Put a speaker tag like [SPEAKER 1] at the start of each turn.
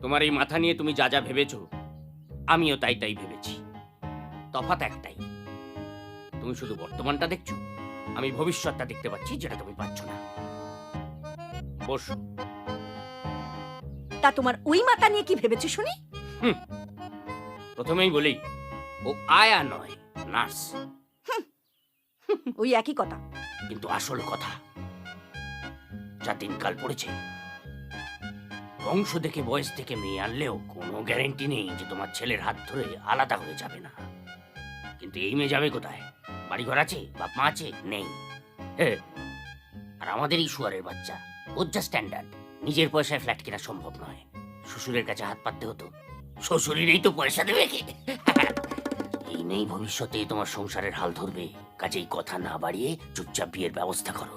[SPEAKER 1] তোমার এই মাথা নিয়ে তুমি যা যা ভেবেছো আমিও তাই তাই ভেবেছি। তফাৎ একটাই, তুমি শুধু বর্তমানটা দেখছো, আমি ভবিষ্যৎটা দেখতে পাচ্ছি যেটা তুমি পাচ্ছ না। বসো।
[SPEAKER 2] তা তোমার ওই মাথা নিয়ে কি ভেবেছো শুনি?
[SPEAKER 1] প্রথমেই বলি, ও আয়া নয়, নার্স।
[SPEAKER 2] ওই একই কথা।
[SPEAKER 1] কিন্তু আসল কথা, যা দিনকাল পড়েছে, বংশ দেখে বয়স থেকে মেয়ে আনলেও কোনো গ্যারেন্টি নেই যে তোমার ছেলের হাত ধরে আলাদা হয়ে যাবে না। কিন্তু এই মেয়ে যাবে কোথায়? বাড়িঘর আছে, বাপ মা আছে? নেই। আর আমাদের এই শুয়ারের বাচ্চা, ওর যা স্ট্যান্ডার্ড, নিজের পয়সায় ফ্ল্যাট কেনা সম্ভব নয়, শ্বশুরের কাছে হাত পাততে হতো। শ্বশুরেরই তো পয়সা দেবে কে? এই মেয়ে ভবিষ্যতে তোমার সংসারের হাল ধরবে, কাজেই কথা না বাড়িয়ে চুপচাপ বিয়ের ব্যবস্থা করো।